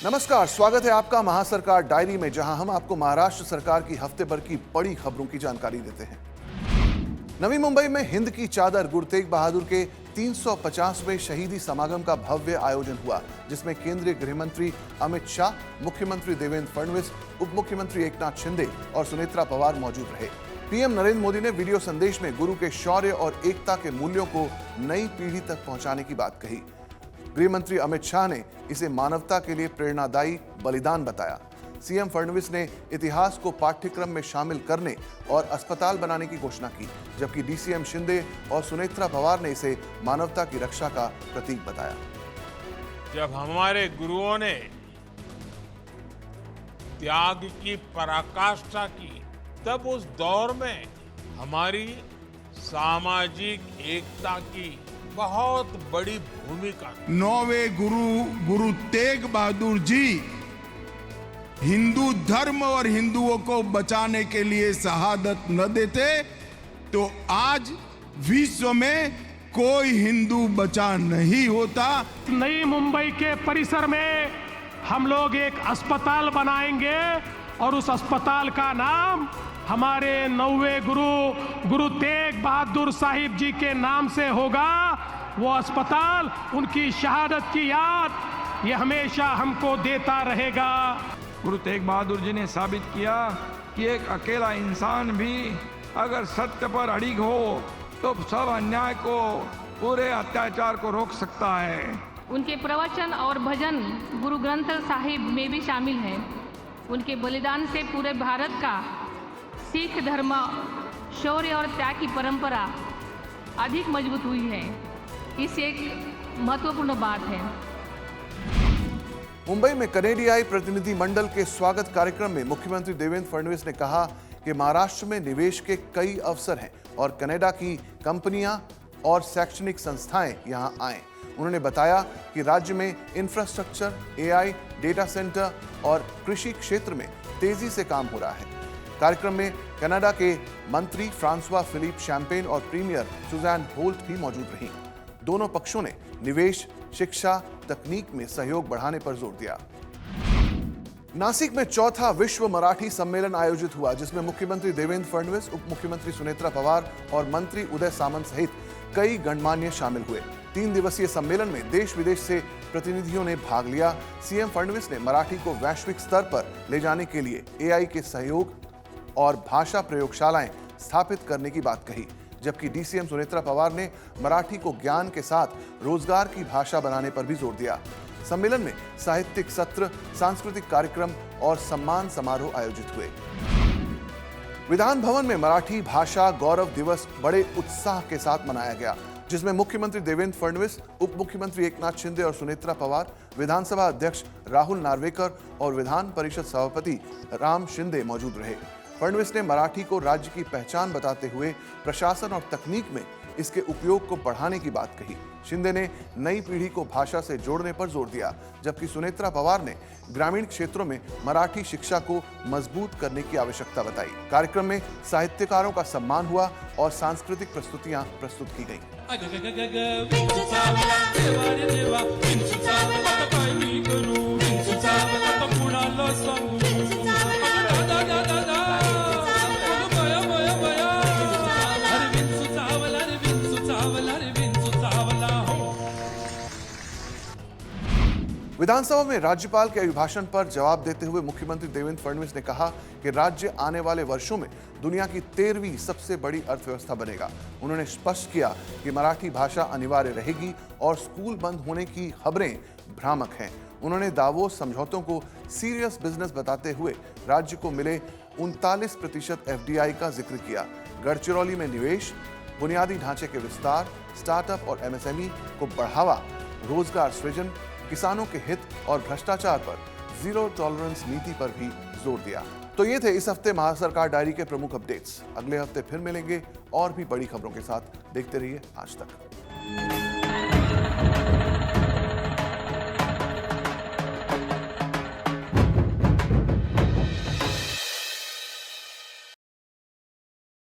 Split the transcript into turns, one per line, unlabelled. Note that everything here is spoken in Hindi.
नमस्कार, स्वागत है आपका महासरकार डायरी में, जहां हम आपको महाराष्ट्र सरकार की हफ्ते भर की बड़ी खबरों की जानकारी देते हैं। नवी मुंबई में हिंद की चादर गुरु तेग बहादुर के 350वें शहीदी समागम का भव्य आयोजन हुआ, जिसमें केंद्रीय गृह मंत्री अमित शाह, मुख्यमंत्री देवेंद्र फडणवीस, उप मुख्यमंत्री एकनाथ शिंदे और सुनेत्रा पवार मौजूद रहे। पीएम नरेंद्र मोदी ने वीडियो संदेश में गुरु के शौर्य और एकता के मूल्यों को नई पीढ़ी तक पहुंचाने की बात कही। गृह मंत्री अमित शाह ने इसे मानवता के लिए प्रेरणादायी बलिदान बताया। सीएम फडणवीस ने इतिहास को पाठ्यक्रम में शामिल करने और अस्पताल बनाने की घोषणा की, जबकि डीसीएम शिंदे और सुनेत्रा पवार ने इसे मानवता की रक्षा का प्रतीक बताया।
जब हमारे गुरुओं ने त्याग की पराकाष्ठा की, तब उस दौर में हमारी सामाजिक एकता की बहुत बड़ी भूमिका थी।
9वें गुरु तेग बहादुर जी हिंदू धर्म और हिंदुओं को बचाने के लिए शहादत न देते तो आज विश्व में कोई हिंदू बचा नहीं होता।
नई मुंबई के परिसर में हम लोग एक अस्पताल बनाएंगे और उस अस्पताल का नाम हमारे 9वें गुरु तेग बहादुर साहिब जी के नाम से होगा। वो अस्पताल उनकी शहादत की याद ये हमेशा हमको देता रहेगा।
गुरु तेग बहादुर जी ने साबित किया कि एक अकेला इंसान भी अगर सत्य पर अड़िग हो तो सब अन्याय को, पूरे अत्याचार को रोक सकता है।
उनके प्रवचन और भजन गुरु ग्रंथ साहिब में भी शामिल हैं। उनके बलिदान से पूरे भारत का सिख धर्म, शौर्य और त्याग की परंपरा अधिक मजबूत हुई है। इस एक महत्वपूर्ण बात है।
मुंबई में कनेडियाई प्रतिनिधि मंडल के स्वागत कार्यक्रम में मुख्यमंत्री देवेंद्र फडणवीस ने कहा कि महाराष्ट्र में निवेश के कई अवसर हैं और कनाडा की कंपनियां और शैक्षणिक संस्थाएं यहां आएं। उन्होंने बताया कि राज्य में इंफ्रास्ट्रक्चर, एआई, डेटा सेंटर और कृषि क्षेत्र में तेजी से काम हो रहा है। कार्यक्रम में कनाडा के मंत्री फ्रांसवा फिलिप शैंपेन और प्रीमियर सुजैन होल्ट भी मौजूद रहीं। दोनों पक्षों ने निवेश, शिक्षा, तकनीक में सहयोग बढ़ाने पर जोर दिया। नासिक में चौथा विश्व मराठी सम्मेलन आयोजित हुआ, जिसमें मुख्यमंत्री देवेंद्र फडणवीस, उप मुख्यमंत्री सुनेत्रा पवार और मंत्री उदय सामंत सहित कई गणमान्य शामिल हुए। 3 दिवसीय सम्मेलन में देश विदेश से प्रतिनिधियों ने भाग लिया। सीएम फडणवीस ने मराठी को वैश्विक स्तर पर ले जाने के लिए एआई के सहयोग और भाषा प्रयोगशालाएं स्थापित करने की बात कही, जबकि डीसीएम सुनेत्रा पवार ने मराठी को ज्ञान के साथ रोजगार की भाषा बनाने पर भी जोर दिया। सम्मेलन में साहित्यिक सत्र, सांस्कृतिक कार्यक्रम और सम्मान समारोह आयोजित हुए। विधान भवन में मराठी भाषा गौरव दिवस बड़े उत्साह के साथ मनाया गया, जिसमें मुख्यमंत्री देवेंद्र फडणवीस, उप मुख्यमंत्री एकनाथ शिंदे और सुनेत्रा पवार, विधानसभा अध्यक्ष राहुल नार्वेकर और विधान परिषद सभापति राम शिंदे मौजूद रहे। फडणवीस ने मराठी को राज्य की पहचान बताते हुए प्रशासन और तकनीक में इसके उपयोग को बढ़ाने की बात कही। शिंदे ने नई पीढ़ी को भाषा से जोड़ने पर जोर दिया, जबकि सुनेत्रा पवार ने ग्रामीण क्षेत्रों में मराठी शिक्षा को मजबूत करने की आवश्यकता बताई। कार्यक्रम में साहित्यकारों का सम्मान हुआ और सांस्कृतिक प्रस्तुतियां प्रस्तुत की गईं। विधानसभा में राज्यपाल के अभिभाषण पर जवाब देते हुए मुख्यमंत्री देवेंद्र फडणवीस ने कहा कि राज्य आने वाले वर्षों में दुनिया की 13वीं सबसे बड़ी अर्थव्यवस्था बनेगा। उन्होंने स्पष्ट किया कि मराठी भाषा अनिवार्य रहेगी और स्कूल बंद होने की खबरें भ्रामक हैं। उन्होंने दावोस समझौतों को सीरियस बिजनेस बताते हुए राज्य को मिले 39% एफडीआई का जिक्र किया। गढ़चिरौली में निवेश, बुनियादी ढांचे के विस्तार, स्टार्टअप और एमएसएमई को बढ़ावा, रोजगार सृजन, किसानों के हित और भ्रष्टाचार पर जीरो टॉलरेंस नीति पर भी जोर दिया। तो ये थे इस हफ्ते महासरकार डायरी के प्रमुख अपडेट्स। अगले हफ्ते फिर मिलेंगे और भी बड़ी खबरों के साथ। देखते रहिए आज तक।